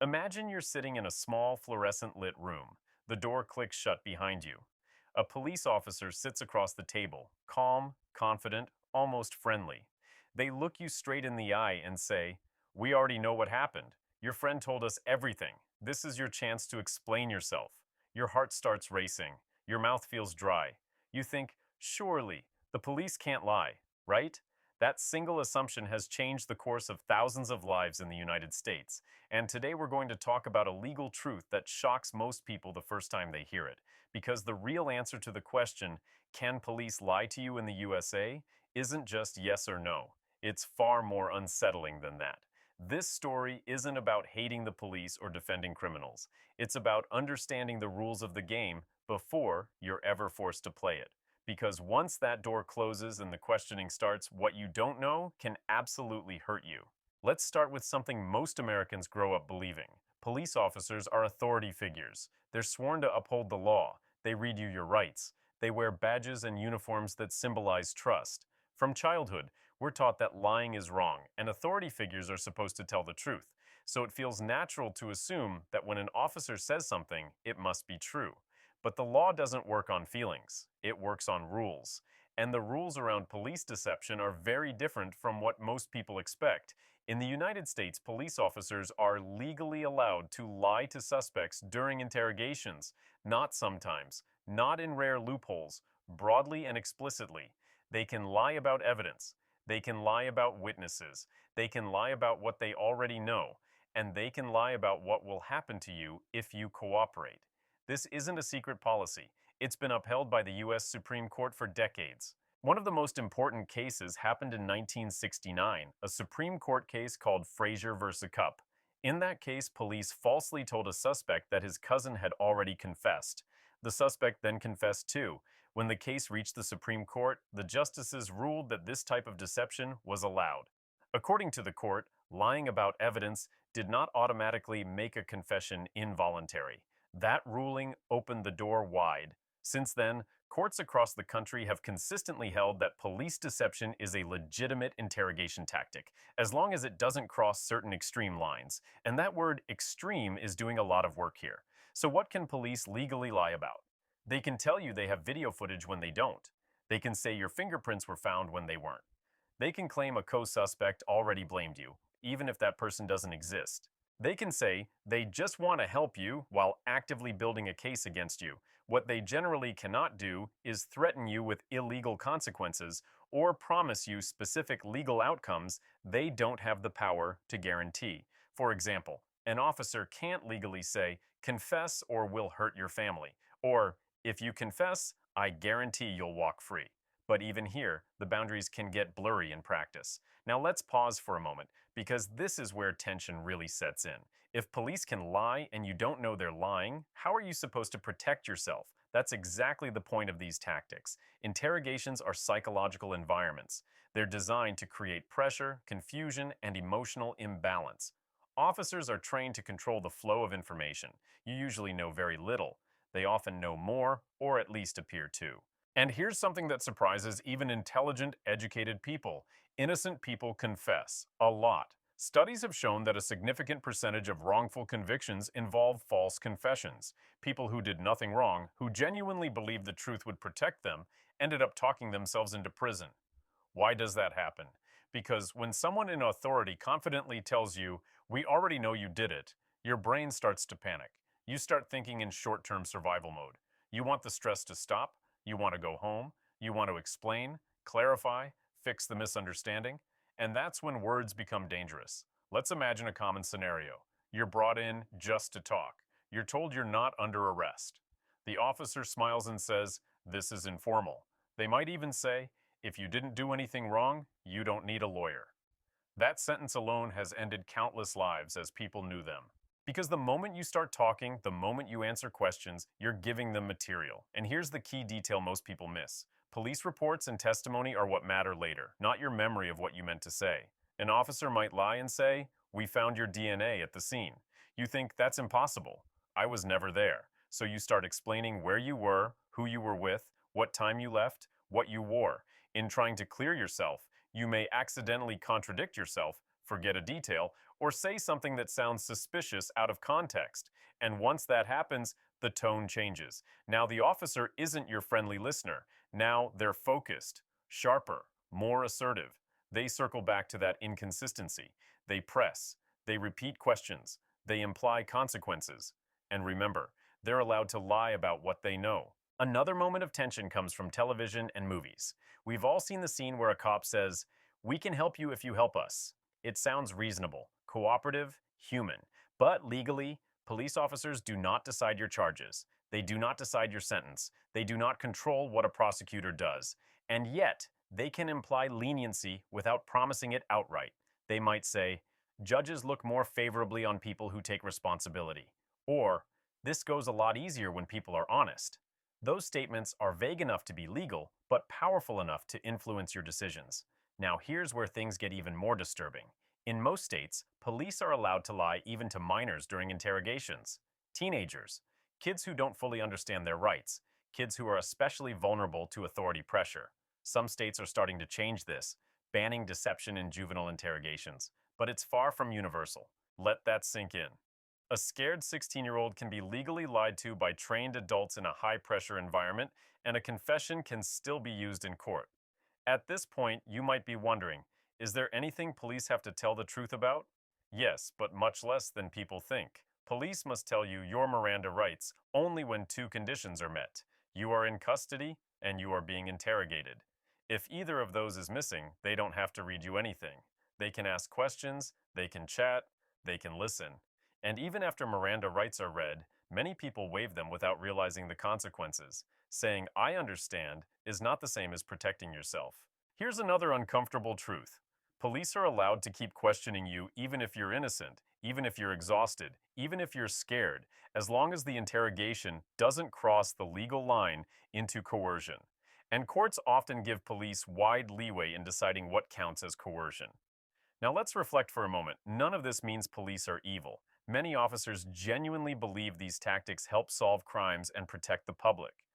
Imagine you're sitting in a small fluorescent lit room. The door clicks shut behind you. A police officer sits across the table, calm, confident, almost friendly. They look you straight in the eye and say, "We already know what happened. Your friend told us everything. This is your chance to explain yourself." Your heart starts racing. Your mouth feels dry. You think, surely, the police can't lie, right? That single assumption has changed the course of thousands of lives in the United States. And today we're going to talk about a legal truth that shocks most people the first time they hear it. Because the real answer to the question, can police lie to you in the USA, isn't just yes or no. It's far more unsettling than that. This story isn't about hating the police or defending criminals. It's about understanding the rules of the game before you're ever forced to play it. Because once that door closes and the questioning starts, what you don't know can absolutely hurt you. Let's start with something most Americans grow up believing. Police officers are authority figures. They're sworn to uphold the law. They read you your rights. They wear badges and uniforms that symbolize trust. From childhood, we're taught that lying is wrong, and authority figures are supposed to tell the truth. So it feels natural to assume that when an officer says something, it must be true. But the law doesn't work on feelings, it works on rules. And the rules around police deception are very different from what most people expect. In the United States, police officers are legally allowed to lie to suspects during interrogations, not sometimes, not in rare loopholes, broadly and explicitly. They can lie about evidence, they can lie about witnesses, they can lie about what they already know, and they can lie about what will happen to you if you cooperate. This isn't a secret policy. It's been upheld by the U.S. Supreme Court for decades. One of the most important cases happened in 1969, a Supreme Court case called Frazier versus Cupp. In that case, police falsely told a suspect that his cousin had already confessed. The suspect then confessed too. When the case reached the Supreme Court, the justices ruled that this type of deception was allowed. According to the court, lying about evidence did not automatically make a confession involuntary. That ruling opened the door wide. Since then, courts across the country have consistently held that police deception is a legitimate interrogation tactic, as long as it doesn't cross certain extreme lines. And that word extreme is doing a lot of work here. So what can police legally lie about? They can tell you they have video footage when they don't. They can say your fingerprints were found when they weren't. They can claim a co-suspect already blamed you, even if that person doesn't exist. They can say they just want to help you while actively building a case against you. What they generally cannot do is threaten you with illegal consequences or promise you specific legal outcomes they don't have the power to guarantee. For example, an officer can't legally say, "Confess or we'll hurt your family," or "If you confess, I guarantee you'll walk free." But even here, the boundaries can get blurry in practice. Now let's pause for a moment, because this is where tension really sets in. If police can lie and you don't know they're lying, how are you supposed to protect yourself? That's exactly the point of these tactics. Interrogations are psychological environments. They're designed to create pressure, confusion, and emotional imbalance. Officers are trained to control the flow of information. You usually know very little. They often know more, or at least appear to. And here's something that surprises even intelligent, educated people. Innocent people confess a lot. Studies have shown that a significant percentage of wrongful convictions involve false confessions. People who did nothing wrong, who genuinely believed the truth would protect them, ended up talking themselves into prison. Why does that happen? Because when someone in authority confidently tells you, "We already know you did it," your brain starts to panic. You start thinking in short-term survival mode. You want the stress to stop, you want to go home, you want to explain, clarify, fix the misunderstanding, and that's when words become dangerous. Let's imagine a common scenario. You're brought in just to talk. You're told you're not under arrest. The officer smiles and says, "This is informal." They might even say, "If you didn't do anything wrong, you don't need a lawyer." That sentence alone has ended countless lives as people knew them. Because the moment you start talking, the moment you answer questions, you're giving them material. And here's the key detail most people miss. Police reports and testimony are what matter later, not your memory of what you meant to say. An officer might lie and say, "We found your DNA at the scene." You think, "That's impossible. I was never there." So you start explaining where you were, who you were with, what time you left, what you wore. In trying to clear yourself, you may accidentally contradict yourself, forget a detail, or say something that sounds suspicious out of context. And once that happens, the tone changes. Now the officer isn't your friendly listener. Now they're focused, sharper, more assertive. They circle back to that inconsistency. They press. They repeat questions. They imply consequences. And remember, they're allowed to lie about what they know. Another moment of tension comes from television and movies. We've all seen the scene where a cop says, "We can help you if you help us." It sounds reasonable, cooperative, human. But legally, police officers do not decide your charges. They do not decide your sentence. They do not control what a prosecutor does. And yet, they can imply leniency without promising it outright. They might say, "Judges look more favorably on people who take responsibility." Or, "This goes a lot easier when people are honest." Those statements are vague enough to be legal, but powerful enough to influence your decisions. Now, here's where things get even more disturbing. In most states, police are allowed to lie even to minors during interrogations. Teenagers, kids who don't fully understand their rights, kids who are especially vulnerable to authority pressure. Some states are starting to change this, banning deception in juvenile interrogations, but it's far from universal. Let that sink in. A scared 16-year-old can be legally lied to by trained adults in a high-pressure environment, and a confession can still be used in court. At this point, you might be wondering, is there anything police have to tell the truth about? Yes, but much less than people think. Police must tell you your Miranda rights only when two conditions are met. You are in custody and you are being interrogated. If either of those is missing, they don't have to read you anything. They can ask questions, they can chat, they can listen. And even after Miranda rights are read, many people waive them without realizing the consequences. Saying, "I understand," is not the same as protecting yourself. Here's another uncomfortable truth. Police are allowed to keep questioning you even if you're innocent, even if you're exhausted, even if you're scared, as long as the interrogation doesn't cross the legal line into coercion. And courts often give police wide leeway in deciding what counts as coercion. Now let's reflect for a moment. None of this means police are evil. Many officers genuinely believe these tactics help solve crimes and protect the public.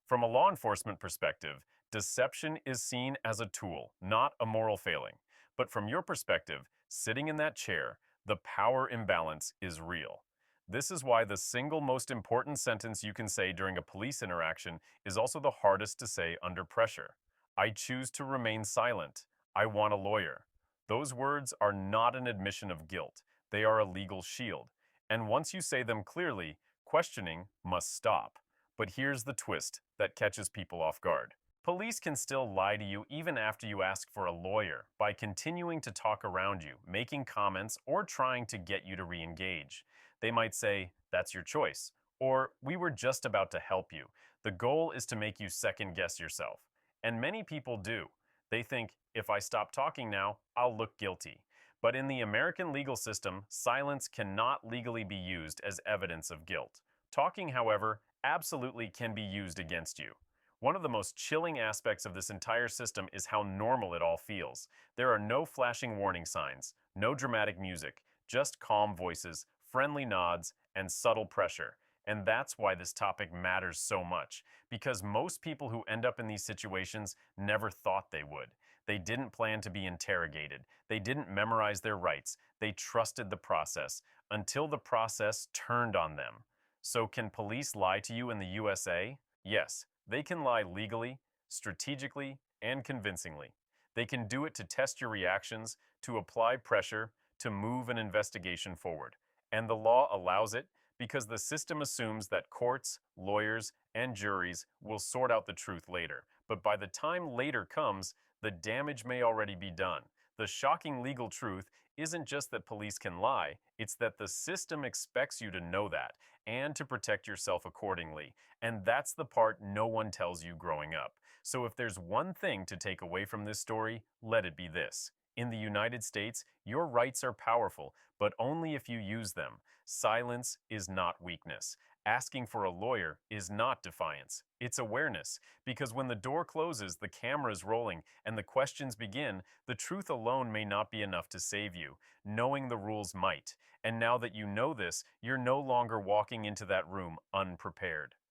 From a law enforcement perspective, deception is seen as a tool, not a moral failing. But from your perspective, sitting in that chair, the power imbalance is real. This is why the single most important sentence you can say during a police interaction is also the hardest to say under pressure. "I choose to remain silent. I want a lawyer." Those words are not an admission of guilt. They are a legal shield. And once you say them clearly, questioning must stop. But here's the twist that catches people off guard. Police can still lie to you even after you ask for a lawyer by continuing to talk around you, making comments, or trying to get you to re-engage. They might say, "That's your choice," or "We were just about to help you." The goal is to make you second-guess yourself. And many people do. They think, "If I stop talking now, I'll look guilty." But in the American legal system, silence cannot legally be used as evidence of guilt. Talking, however, absolutely can be used against you. One of the most chilling aspects of this entire system is how normal it all feels. There are no flashing warning signs, no dramatic music, just calm voices, friendly nods, and subtle pressure. And that's why this topic matters so much, because most people who end up in these situations never thought they would. They didn't plan to be interrogated. They didn't memorize their rights. They trusted the process until the process turned on them. So can police lie to you in the USA? Yes, they can lie legally, strategically, and convincingly. They can do it to test your reactions, to apply pressure, to move an investigation forward. And the law allows it because the system assumes that courts, lawyers, and juries will sort out the truth later. But by the time later comes, the damage may already be done. The shocking legal truth isn't just that police can lie, it's that the system expects you to know that and to protect yourself accordingly. And that's the part no one tells you growing up. So if there's one thing to take away from this story, let it be this. In the United States, your rights are powerful, but only if you use them. Silence is not weakness. Asking for a lawyer is not defiance. It's awareness. Because when the door closes, the camera is rolling, and the questions begin, the truth alone may not be enough to save you. Knowing the rules might. And now that you know this, you're no longer walking into that room unprepared.